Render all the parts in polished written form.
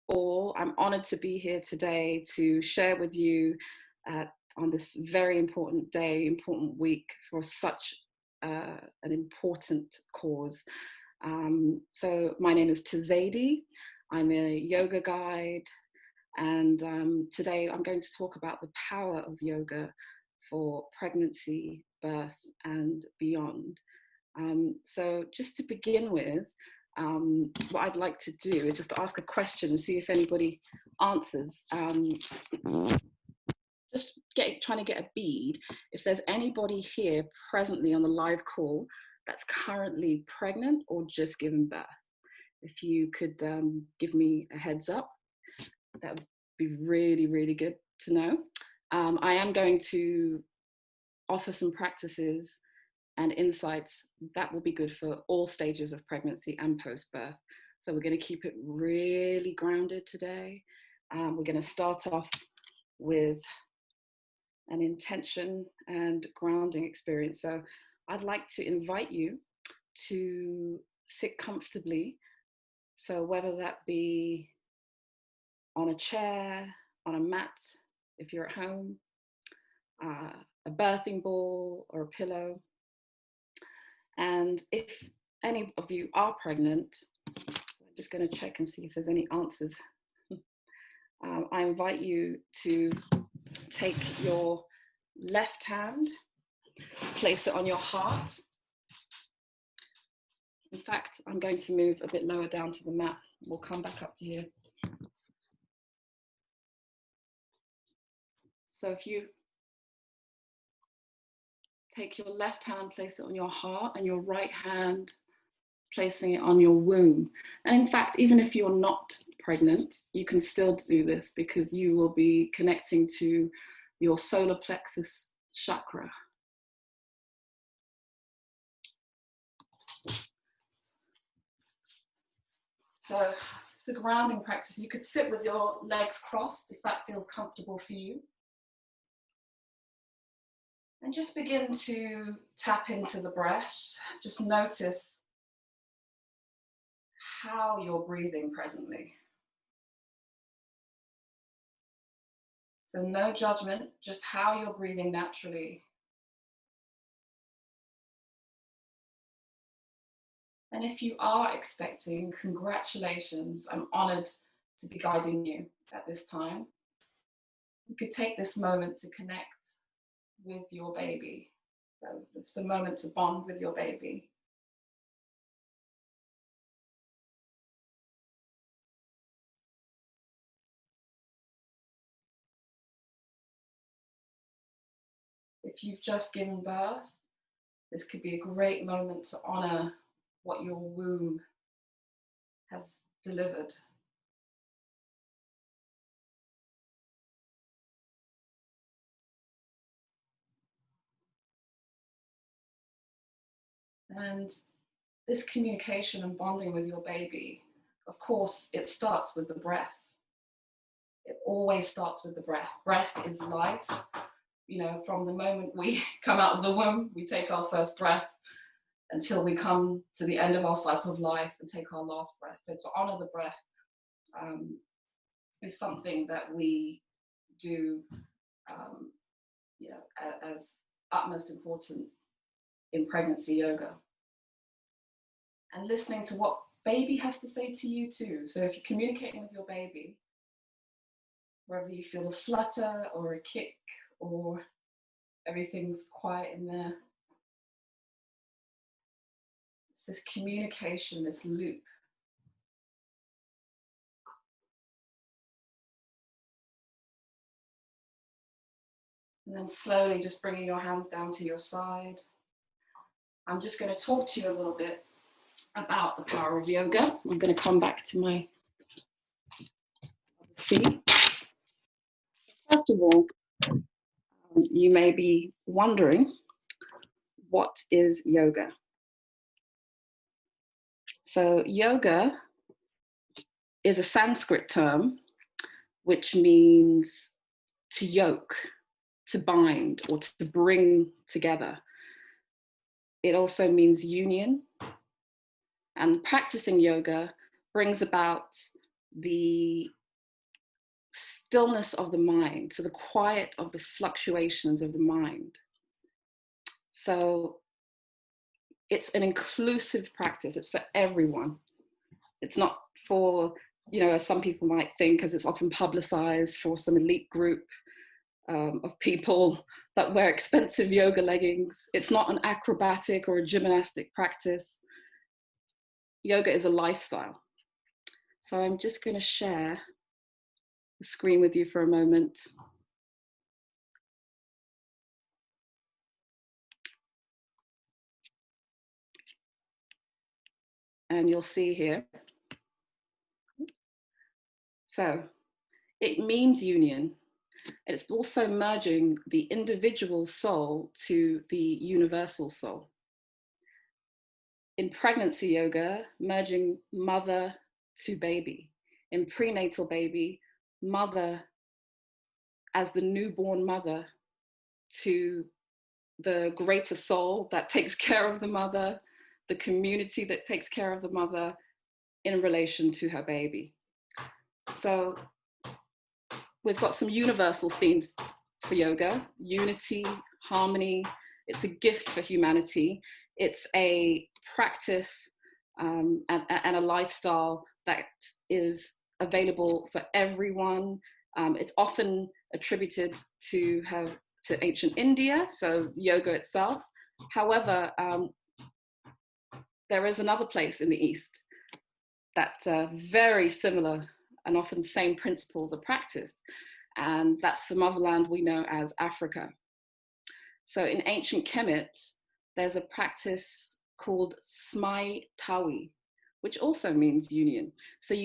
all. I'm honored to be here today to share with you on this very important day, important week for such an important cause. So my name is Tzaddi. I'm a yoga guide, and today I'm going to talk about the power of yoga for pregnancy, birth, and beyond. So just to begin with, what I'd like to do is just ask a question and see if anybody answers. Just trying to get a bead. If there's anybody here presently on the live call that's currently pregnant or just given birth, if you could give me a heads up, that would be really, really good to know. I am going to offer some practices and insights that will be good for all stages of pregnancy and post-birth. So we're going to keep it really grounded today. We're going to start off with an intention and grounding experience. So I'd like to invite you to sit comfortably. So whether that be on a chair, on a mat, if you're at home, a birthing ball or a pillow. And if any of you are pregnant, I'm just going to check and see if there's any answers. I invite you to take your left hand, place it on your heart. In fact, I'm going to move a bit lower down to the mat. We'll come back up to here. So if you take your left hand, place it on your heart, and your right hand, placing it on your womb. And in fact, even if you're not pregnant, you can still do this because you will be connecting to your solar plexus chakra. So it's a grounding practice. You could sit with your legs crossed if that feels comfortable for you. And just begin to tap into the breath. Just notice how you're breathing presently. So no judgment, just how you're breathing naturally. And if you are expecting, congratulations, I'm honored to be guiding you at this time. You could take this moment to connect with your baby. So it's the moment to bond with your baby. If you've just given birth, this could be a great moment to honor what your womb has delivered. And this communication and bonding with your baby, of course, it starts with the breath. It always starts with the breath. Breath is life. You know, from the moment we come out of the womb, we take our first breath until we come to the end of our cycle of life and take our last breath. So to honor the breath is something that we do, you know, as utmost important in pregnancy yoga. And listening to what baby has to say to you too. So if you're communicating with your baby, whether you feel a flutter or a kick or everything's quiet in there, it's this communication, this loop. And then slowly just bringing your hands down to your side. I'm just going to talk to you a little bit about the power of yoga. I'm going to come back to my seat. First of all, you may be wondering, what is yoga? So yoga is a Sanskrit term which means to yoke, to bind, or to bring together. It also means union. And practicing yoga brings about the stillness of the mind, so the quiet of the fluctuations of the mind. So it's an inclusive practice. It's for everyone. It's not for, as some people might think, as it's often publicized, for some elite group of people that wear expensive yoga leggings. It's not an acrobatic or a gymnastic practice. Yoga is a lifestyle. So I'm just going to share the screen with you for a moment. And you'll see here. So it means union. It's also merging the individual soul to the universal soul. In pregnancy yoga, merging mother to baby. In prenatal baby, mother as the newborn mother to the greater soul that takes care of the mother, the community that takes care of the mother in relation to her baby. So we've got some universal themes for yoga: unity, harmony. It's a gift for humanity. It's a practice and a lifestyle that is available for everyone. It's often attributed to ancient India, so yoga itself. However, there is another place in the East that very similar and often same principles are practiced, and that's the motherland we know as Africa. So in ancient Kemet, there's a practice called Smai Tawi, which also means union. So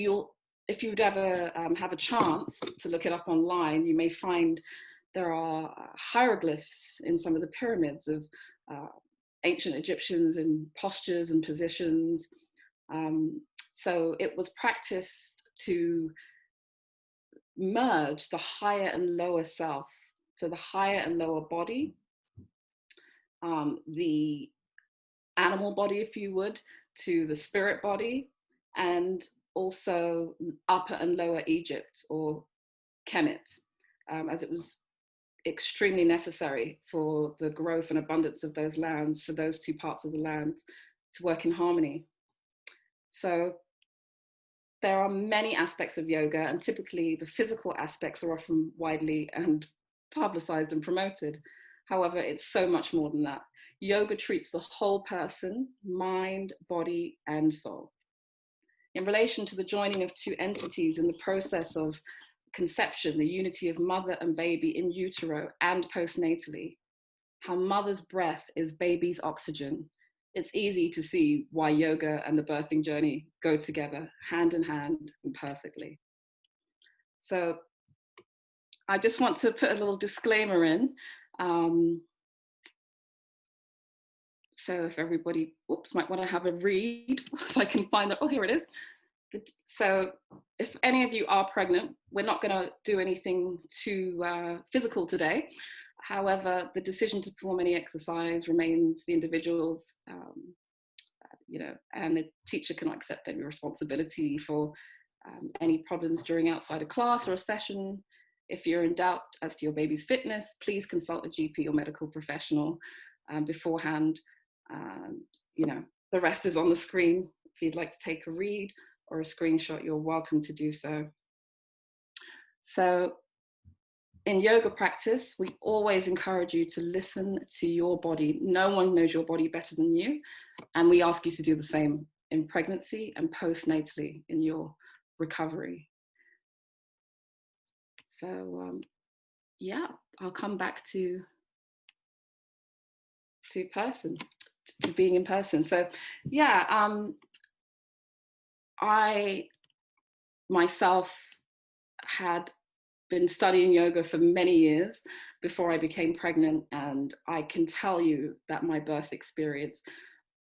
if you'd ever have a chance to look it up online, you may find there are hieroglyphs in some of the pyramids of ancient Egyptians in postures and positions. So it was practiced to merge the higher and lower self, so the higher and lower body, the animal body, if you would, to the spirit body, and also upper and lower Egypt, or Kemet, as it was extremely necessary for the growth and abundance of those lands, for those two parts of the land to work in harmony. So there are many aspects of yoga, and typically the physical aspects are often widely and publicized and promoted. However, it's so much more than that. Yoga treats the whole person, mind, body, and soul. In relation to the joining of two entities in the process of conception, the unity of mother and baby in utero and postnatally, how mother's breath is baby's oxygen, it's easy to see why yoga and the birthing journey go together hand in hand and perfectly. So I just want to put a little disclaimer in. So if everybody, might want to have a read, if I can find it. Oh, here it is. So if any of you are pregnant, we're not going to do anything too physical today. However, the decision to perform any exercise remains the individual's, and the teacher cannot accept any responsibility for any problems during outside a class or a session. If you're in doubt as to your baby's fitness, please consult a GP or medical professional beforehand. And, the rest is on the screen. If you'd like to take a read or a screenshot, you're welcome to do so. So in yoga practice, we always encourage you to listen to your body. No one knows your body better than you. And we ask you to do the same in pregnancy and postnatally in your recovery. So I'll come back to being in person. So I myself had been studying yoga for many years before I became pregnant, and I can tell you that my birth experience,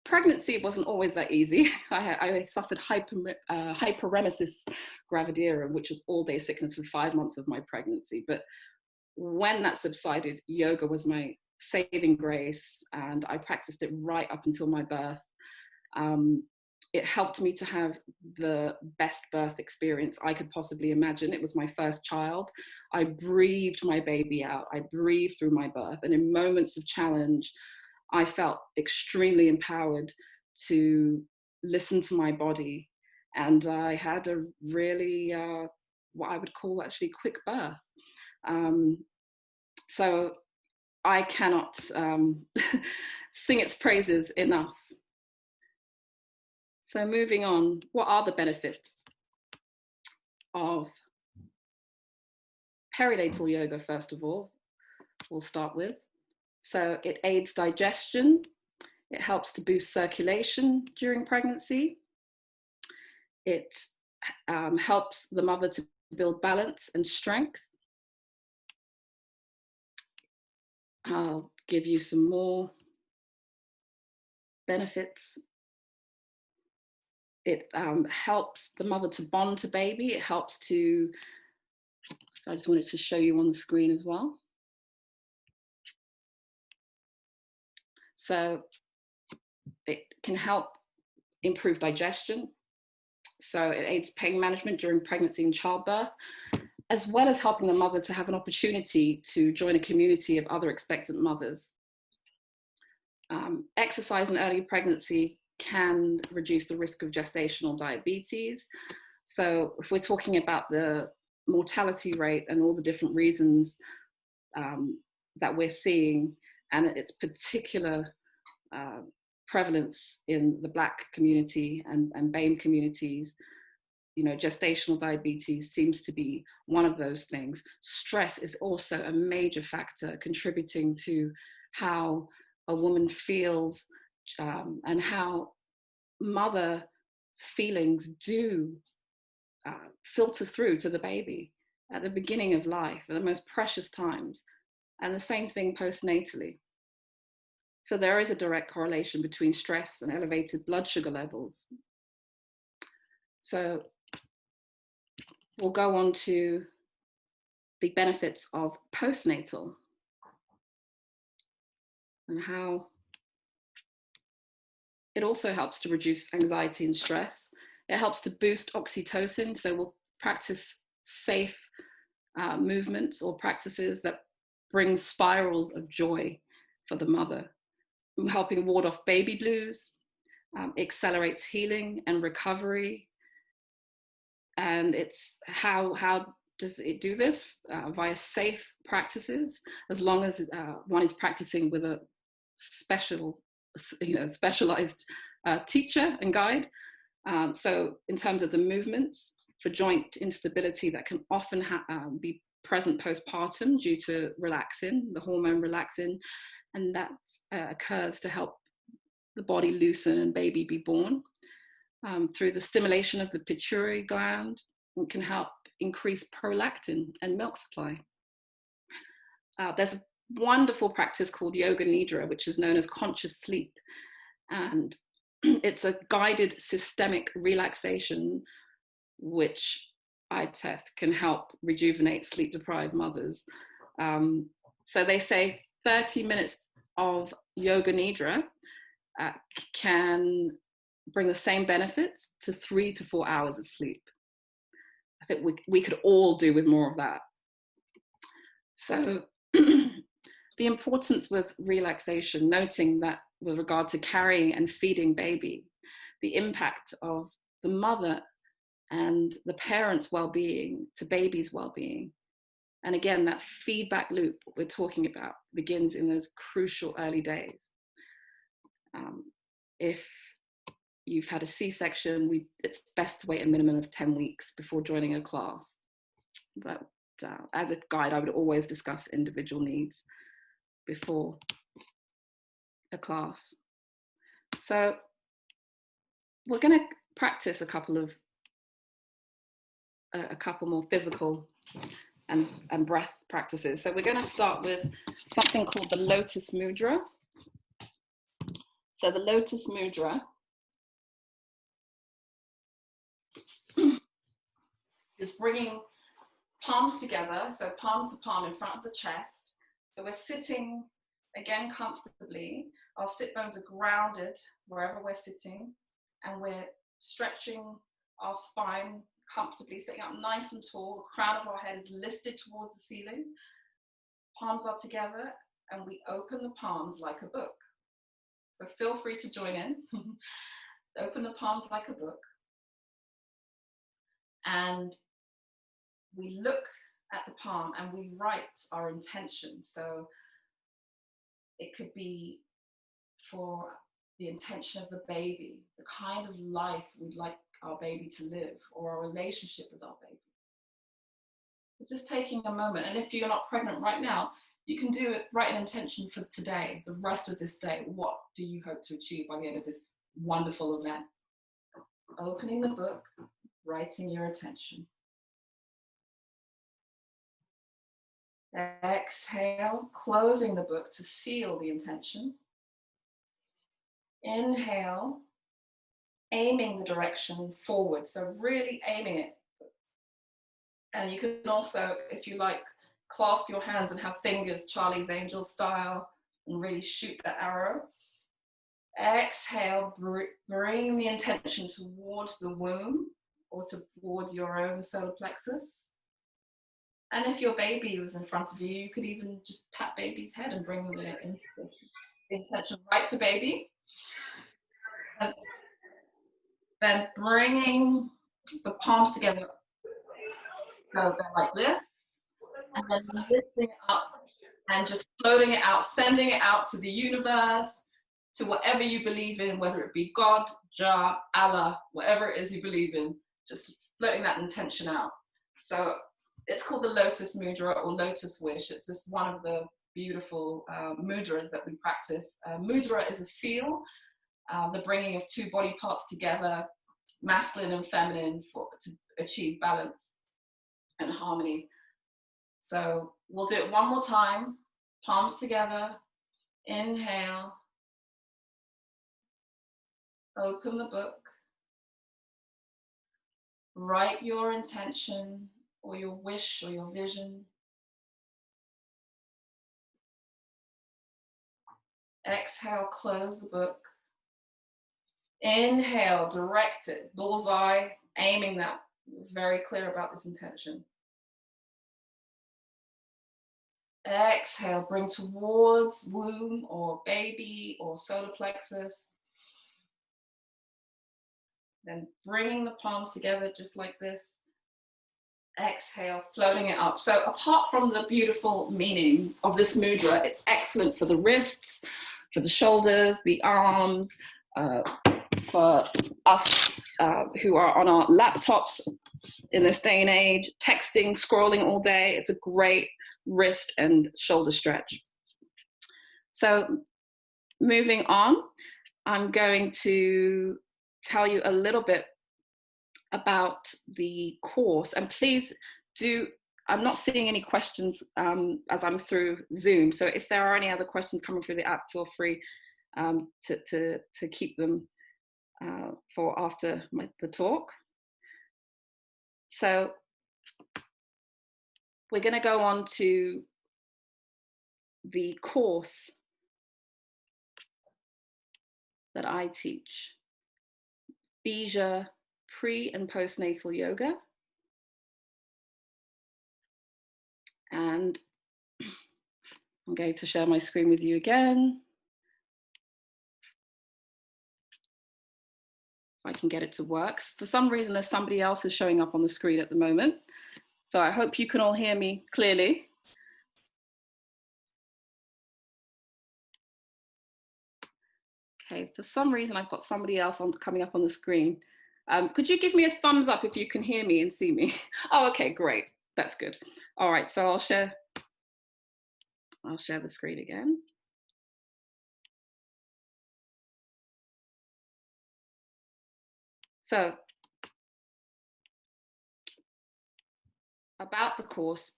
pregnancy wasn't always that easy. I suffered hyperemesis gravidarum, which was all-day sickness for 5 months of my pregnancy. But when that subsided, yoga was my saving grace, and I practiced it right up until my birth. It helped me to have the best birth experience I could possibly imagine. It was my first child. I breathed my baby out. I breathed through my birth. And in moments of challenge, I felt extremely empowered to listen to my body. And I had a really, what I would call actually quick birth. So I cannot sing its praises enough. So moving on, what are the benefits of perinatal yoga, first of all? We'll start with. So it aids digestion. It helps to boost circulation during pregnancy. It helps the mother to build balance and strength. I'll give you some more benefits. It helps the mother to bond to baby. It helps to, so I just wanted to show you on the screen as well. So it can help improve digestion. So it aids pain management during pregnancy and childbirth, as well as helping the mother to have an opportunity to join a community of other expectant mothers. Exercise in early pregnancy can reduce the risk of gestational diabetes. So if we're talking about the mortality rate and all the different reasons that we're seeing, and its particular prevalence in the Black community and BAME communities, you know, gestational diabetes seems to be one of those things. Stress is also a major factor contributing to how a woman feels and how mother's feelings do filter through to the baby at the beginning of life, at the most precious times, and the same thing postnatally. So there is a direct correlation between stress and elevated blood sugar levels. So we'll go on to the benefits of postnatal and how it also helps to reduce anxiety and stress. It helps to boost oxytocin. So we'll practice safe movements or practices that bring spirals of joy for the mother, helping ward off baby blues, accelerates healing and recovery. And it's how does it do this? Via safe practices, as long as one is practicing with a specialized teacher and guide. So in terms of the movements for joint instability that can often be present postpartum due to relaxin, the hormone relaxin, and that occurs to help the body loosen and baby be born. Through the stimulation of the pituitary gland, it can help increase prolactin and milk supply. There's a wonderful practice called yoga nidra, which is known as conscious sleep. And it's a guided systemic relaxation, which I test can help rejuvenate sleep-deprived mothers. So they say 30 minutes of yoga nidra can bring the same benefits to 3 to 4 hours of sleep. I think we could all do with more of that. So the importance with relaxation, noting that with regard to carrying and feeding baby, the impact of the mother and the parent's well-being to baby's well-being. And again, that feedback loop we're talking about begins in those crucial early days. If you've had a C-section, it's best to wait a minimum of 10 weeks before joining a class. But as a guide, I would always discuss individual needs before a class. So we're going to practice a couple more physical and breath practices. So we're going to start with something called the Lotus mudra. So the Lotus mudra is bringing palms together, so palm to palm in front of the chest. So we're sitting, again, comfortably. Our sit bones are grounded wherever we're sitting, and we're stretching our spine comfortably, sitting up nice and tall. The crown of our head is lifted towards the ceiling. Palms are together, and we open the palms like a book. So feel free to join in. Open the palms like a book. And we look at the palm and we write our intention. So it could be for the intention of the baby, the kind of life we'd like our baby to live, or our relationship with our baby. But just taking a moment, and if you're not pregnant right now, you can do it, write an intention for today, the rest of this day. What do you hope to achieve by the end of this wonderful event? Opening the book, writing your intention. Exhale, closing the book to seal the intention. Inhale, aiming the direction forward, so really aiming it. And you can also, if you like, clasp your hands and have fingers, Charlie's Angel style, and really shoot that arrow. Exhale, bring the intention towards the womb or towards your own solar plexus. And if your baby was in front of you, you could even just pat baby's head and bring the intention right to baby. And then bringing the palms together, so they're like this, and then lifting it up and just floating it out, sending it out to the universe, to whatever you believe in, whether it be God, Jah, Allah, whatever it is you believe in, just floating that intention out. So it's called the Lotus mudra or Lotus wish. It's just one of the beautiful mudras that we practice. Mudra is a seal, the bringing of two body parts together, masculine and feminine, to achieve balance and harmony. So we'll do it one more time. Palms together. Inhale. Open the book. Write your intention or your wish or your vision. Exhale, close the book. Inhale, direct it, bullseye, aiming that. Very clear about this intention. Exhale, bring towards womb or baby or solar plexus. Then bringing the palms together just like this. Exhale, floating it up. So apart from the beautiful meaning of this mudra, it's excellent for the wrists, for the shoulders, the arms, for us who are on our laptops in this day and age, texting, scrolling all day. It's a great wrist and shoulder stretch. So moving on, I'm going to tell you a little bit about the course, and please do, I'm not seeing any questions as I'm through Zoom, so if there are any other questions coming through the app, feel free to keep them for after the talk. So we're going to go on to the course that I teach, Bija Pre and Postnatal Yoga. And I'm going to share my screen with you again. If I can get it to work. For some reason, there's somebody else is showing up on the screen at the moment. So I hope you can all hear me clearly. Okay, for some reason, I've got somebody else coming up on the screen. Could you give me a thumbs up if you can hear me and see me? Oh, okay, great. That's good. All right, so I'll share the screen again. So about the course,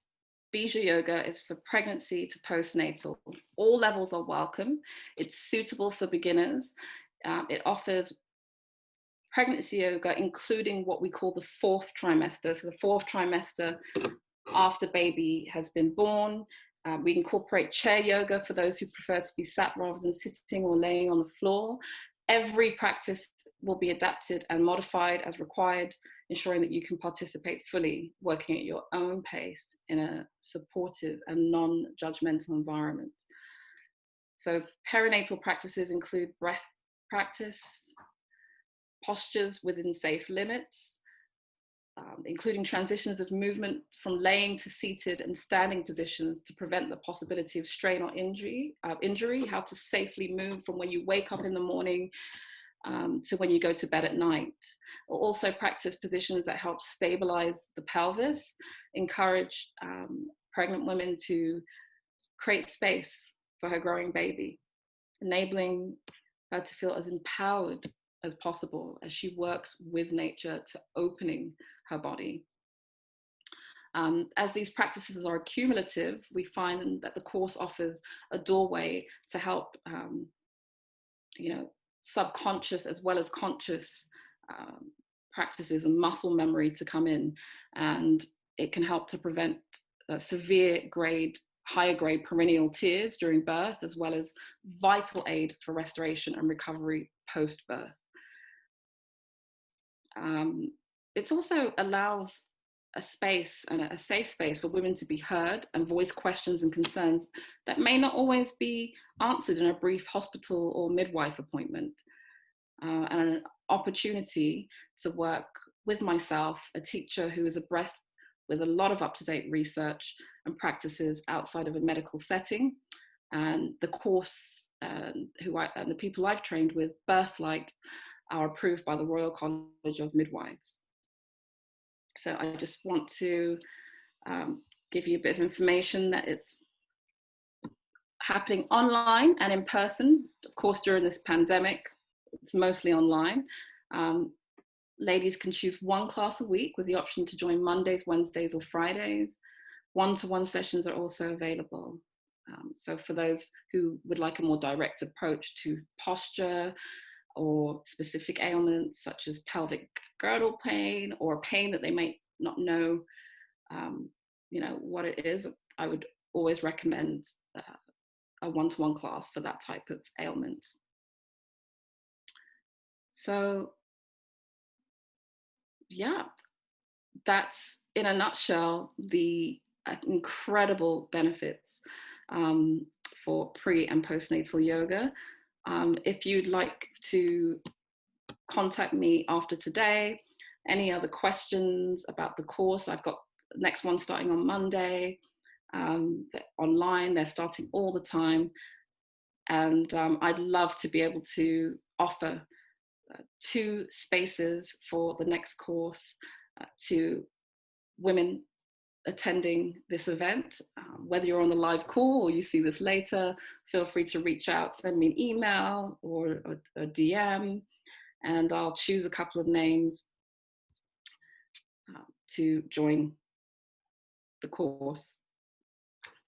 Bija Yoga is for pregnancy to postnatal. All levels are welcome. It's suitable for beginners. It offers pregnancy yoga, including what we call the fourth trimester. So the fourth trimester after baby has been born. We incorporate chair yoga for those who prefer to be sat rather than sitting or laying on the floor. Every practice will be adapted and modified as required, ensuring that you can participate fully, working at your own pace in a supportive and non-judgmental environment. So perinatal practices include breath practice, postures within safe limits, including transitions of movement from laying to seated and standing positions to prevent the possibility of strain or injury, how to safely move from when you wake up in the morning to when you go to bed at night. We'll also practice positions that help stabilize the pelvis, encourage pregnant women to create space for her growing baby, enabling her to feel as empowered as possible as she works with nature to opening her body. As these practices are cumulative, we find that the course offers a doorway to help, subconscious as well as conscious practices and muscle memory to come in, and it can help to prevent higher grade perineal tears during birth, as well as vital aid for restoration and recovery post-birth. It also allows a space and a safe space for women to be heard and voice questions and concerns that may not always be answered in a brief hospital or midwife appointment, and an opportunity to work with myself, a teacher who is abreast with a lot of up-to-date research and practices outside of a medical setting, and the course and the people I've trained with, Birthlight, are approved by the Royal College of Midwives. So I just want to give you a bit of information that it's happening online and in person. Of course, during this pandemic, it's mostly online. Ladies can choose one class a week with the option to join Mondays, Wednesdays, or Fridays. One-to-one sessions are also available. So for those who would like a more direct approach to posture or specific ailments such as pelvic girdle pain or pain that they may not know, what it is, I would always recommend a one-to-one class for that type of ailment. So yeah, that's in a nutshell the incredible benefits for pre and postnatal yoga. If you'd like to contact me after today, any other questions about the course, I've got the next one starting on Monday. Online, they're starting all the time. And I'd love to be able to offer 2 spaces for the next course to women attending this event. Whether you're on the live call or you see this later, feel free to reach out, send me an email or a DM, and I'll choose a couple of names to join the course.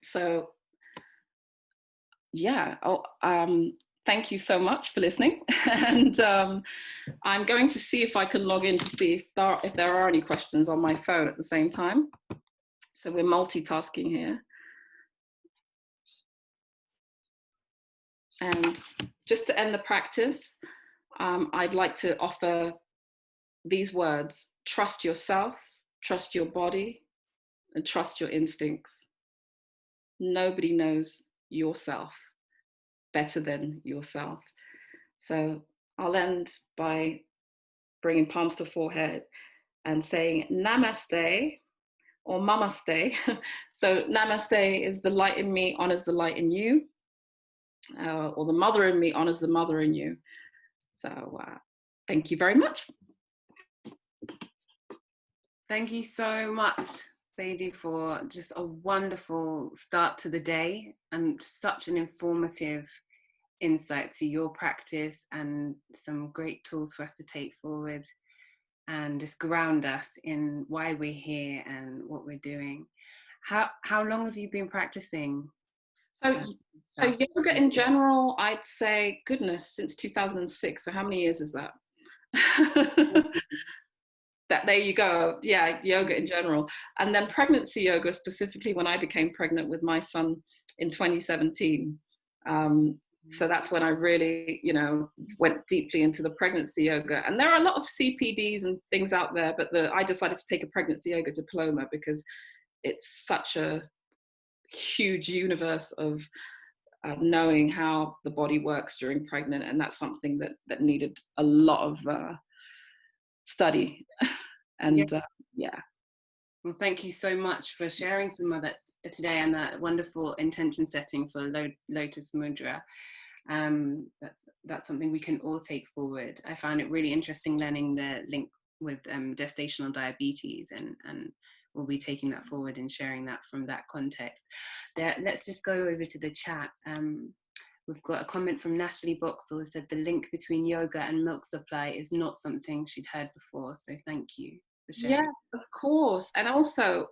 So yeah, thank you so much for listening. And I'm going to see if I can log in to see if there are any questions on my phone at the same time. So we're multitasking here. And just to end the practice, I'd like to offer these words: trust yourself, trust your body, and trust your instincts. Nobody knows yourself better than yourself. So I'll end by bringing palms to forehead and saying namaste or mamaste. So namaste is the light in me honors the light in you, or the mother in me honors the mother in you. So thank you very much. Thank you so much, Tzaddi, for just a wonderful start to the day and such an informative insight to your practice and some great tools for us to take forward and just ground us in why we're here and what we're doing. How long have you been practicing? So yoga in general, I'd say, goodness, since 2006. So how many years is that? There you go. Yeah, yoga in general. And then pregnancy yoga, specifically when I became pregnant with my son in 2017. So that's when I really, went deeply into the pregnancy yoga. And there are a lot of CPDs and things out there, but I decided to take a pregnancy yoga diploma because it's such a huge universe of knowing how the body works during pregnant, and that's something that needed a lot of study. And yeah. Well, thank you so much for sharing some of that today, and that wonderful intention setting for Lotus mudra. That's something we can all take forward. I found it really interesting learning the link with gestational diabetes, and we'll be taking that forward and sharing that from that context. Let's just go over to the chat. We've got a comment from Natalie Boxall who said the link between yoga and milk supply is not something she'd heard before. So thank you for sharing. Yeah, of course. And also,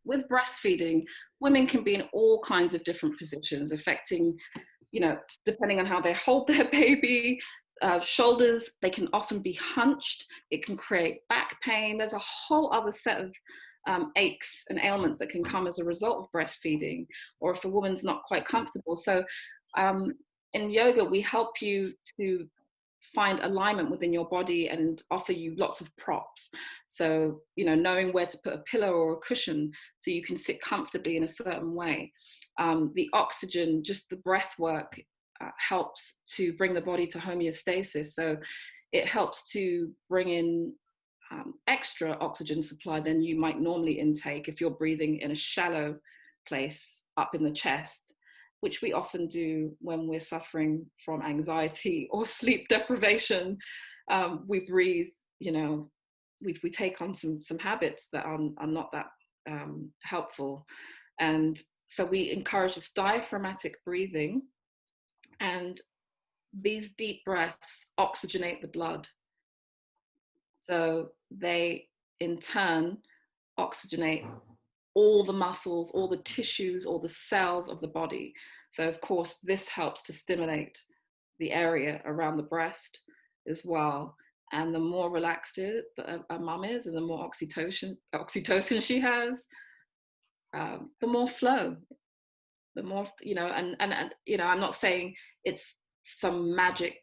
with breastfeeding, women can be in all kinds of different positions, affecting, depending on how they hold their baby. Shoulders, they can often be hunched. It can create back pain. There's a whole other set of aches and ailments that can come as a result of breastfeeding, or if a woman's not quite comfortable. So in yoga, we help you to find alignment within your body and offer you lots of props. So, knowing where to put a pillow or a cushion so you can sit comfortably in a certain way. The oxygen, just the breath work helps to bring the body to homeostasis. So it helps to bring in extra oxygen supply than you might normally intake if you're breathing in a shallow place up in the chest, which we often do when we're suffering from anxiety or sleep deprivation. We breathe, we take on some habits that are not that helpful. And so we encourage this diaphragmatic breathing, and these deep breaths oxygenate the blood. So they, in turn, oxygenate all the muscles, all the tissues, all the cells of the body. So of course, this helps to stimulate the area around the breast as well. And the more relaxed a mum is, and the more oxytocin she has, the more flow, the more, and I'm not saying it's some magic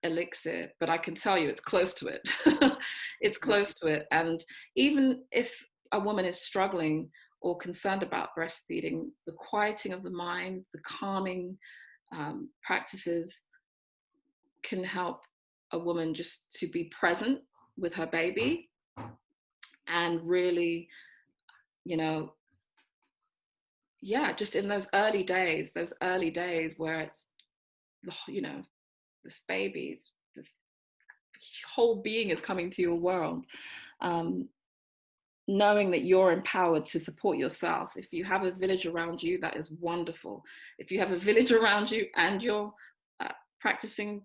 elixir, but I can tell you it's close to it. It's close to it. And even if a woman is struggling or concerned about breastfeeding, the quieting of the mind, the calming practices can help a woman just to be present with her baby and really, just in those early days where it's, this baby, this whole being is coming to your world. Knowing that you're empowered to support yourself. If you have a village around you, that is wonderful. If you have a village around you and you're practicing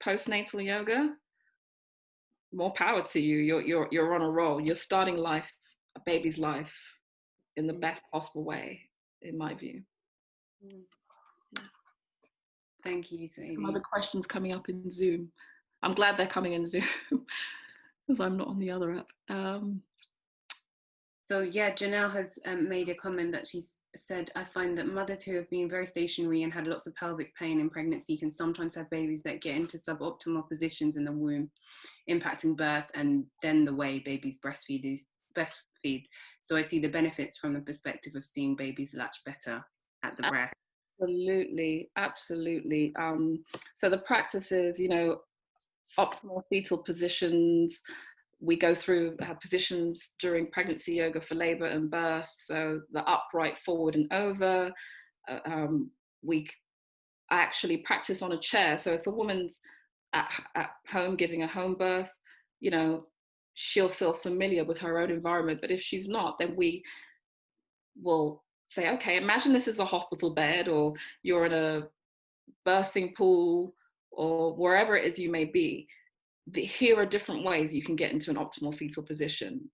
postnatal yoga, more power to you. You're on a roll. You're starting a baby's life in the best possible way, in my view. Thank you, Tzaddi. Some other questions coming up in Zoom. I'm glad they're coming in Zoom because I'm not on the other app. So yeah, Janelle has made a comment that she said, I find that mothers who have been very stationary and had lots of pelvic pain in pregnancy can sometimes have babies that get into suboptimal positions in the womb, impacting birth and then the way babies breastfeed. So I see the benefits from the perspective of seeing babies latch better at the breast. Absolutely. So the practices, optimal fetal positions. We go through positions during pregnancy yoga for labor and birth. So the upright, forward and over. I actually practice on a chair. So if a woman's at home giving a home birth, she'll feel familiar with her own environment. But if she's not, then we will say, okay, imagine this is a hospital bed, or you're in a birthing pool, or wherever it is you may be. Here are different ways you can get into an optimal fetal position.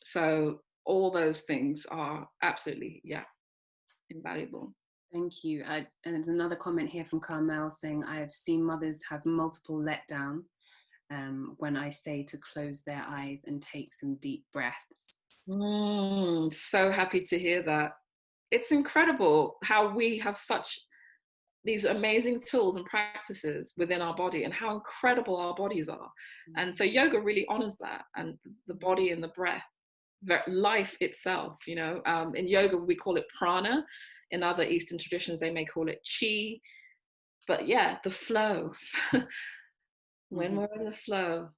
So all those things are absolutely, invaluable. Thank you. And there's another comment here from Carmel saying, I've seen mothers have multiple letdown when I say to close their eyes and take some deep breaths. So happy to hear that. It's incredible how we have such these amazing tools and practices within our body and how incredible our bodies are. And so yoga really honors that, and the body and the breath, life itself, you know. In yoga we call it prana. In other Eastern traditions they may call it chi. But yeah, the flow. When we're in the flow.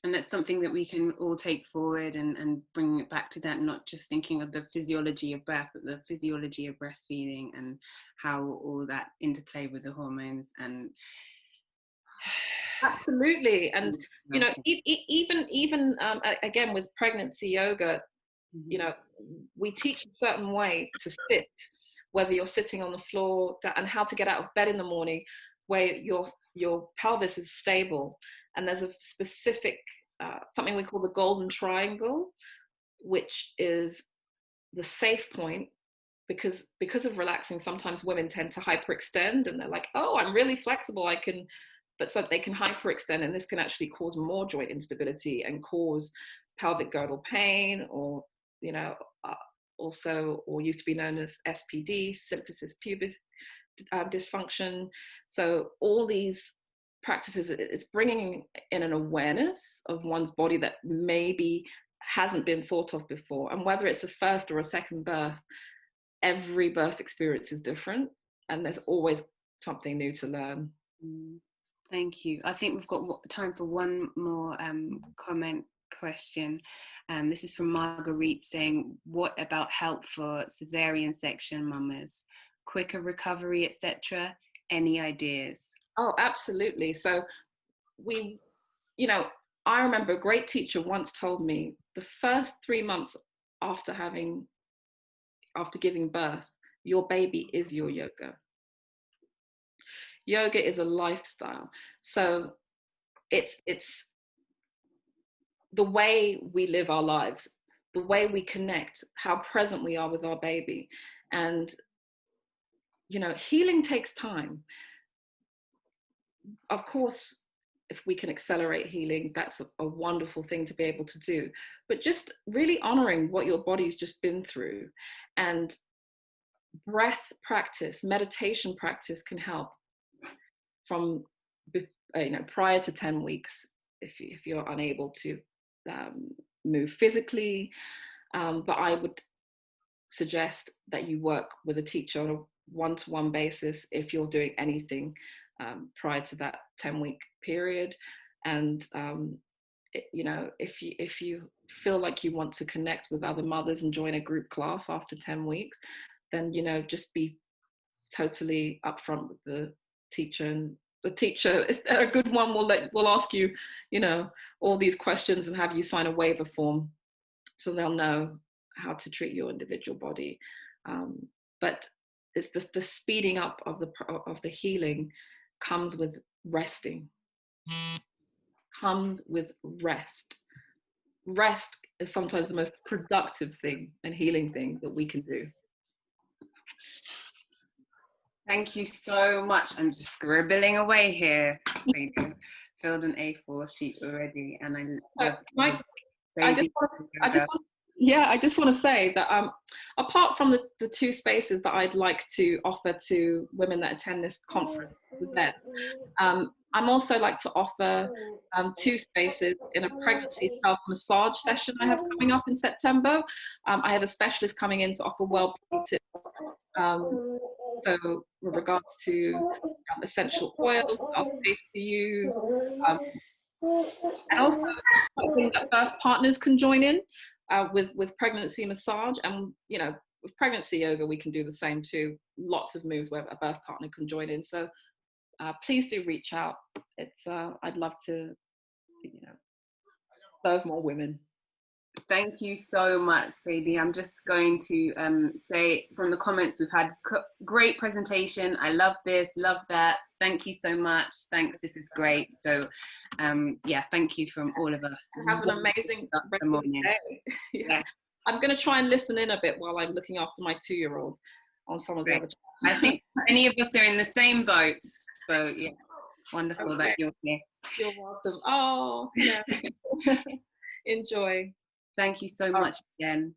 And that's something that we can all take forward and bring it back to that, not just thinking of the physiology of birth, but the physiology of breastfeeding and how all that interplay with the hormones. And absolutely. And you know, even again with pregnancy yoga, you know, we teach a certain way to sit, whether you're sitting on the floor, and how to get out of bed in the morning where your pelvis is stable. And there's a specific something we call the golden triangle, which is the safe point, because of relaxing. Sometimes women tend to hyperextend and they're like, oh, I'm really flexible, I can, but so they can hyperextend, and this can actually cause more joint instability and cause pelvic girdle pain, or you know, also, or used to be known as SPD, symphysis pubis dysfunction. So all these practices, it's bringing in an awareness of one's body that maybe hasn't been thought of before. And whether it's a first or a second birth, every birth experience is different, and there's always something new to learn. Thank you. I think we've got time for one more comment question. This is from Marguerite saying, what about help for cesarean section mamas? Quicker recovery, etc. Any ideas? Oh, absolutely. So we, you know, I remember a great teacher once told me the first 3 months after giving birth, your baby is your yoga. Yoga is a lifestyle. So it's the way we live our lives, the way we connect, how present we are with our baby. And, you know, healing takes time. Of course, if we can accelerate healing, that's a wonderful thing to be able to do. But just really honoring what your body's just been through. And breath practice, meditation practice can help from, you know, prior to 10 weeks, if you're unable to move physically. But I would suggest that you work with a teacher on a one-to-one basis if you're doing anything prior to that 10-week period. And you know, if you feel like you want to connect with other mothers and join a group class after 10 weeks, then, you know, just be totally upfront with the teacher. And the teacher, if they're a good one, will ask you, you know, all these questions and have you sign a waiver form, so they'll know how to treat your individual body. But it's the speeding up of the healing comes with resting. Comes with rest. Rest is sometimes the most productive thing and healing thing that we can do. Thank you so much. I'm just scribbling away here. Filled an A4 sheet already, and I just want to say that apart from the two spaces that I'd like to offer to women that attend this conference event, I'm also like to offer 2 spaces in a pregnancy self-massage session I have coming up in September. I have a specialist coming in to offer well-being tips. So with regards to essential oils, how safe to use, and also something that birth partners can join in with pregnancy massage. And, you know, with pregnancy yoga, we can do the same too. Lots of moves where a birth partner can join in. So please do reach out. It's I'd love to, you know, serve more women. Thank you so much, Tzaddi. I'm just going to say from the comments, we've had great presentation. I love this, love that. Thank you so much. Thanks, this is great. So yeah, thank you from all of us. Have an amazing rest of the day. Yeah. I'm going to try and listen in a bit while I'm looking after my 2-year-old on some of the other. I think many of us are in the same boat. So yeah, wonderful that you're here. You're welcome. Oh, yeah. Enjoy. Thank you so much again.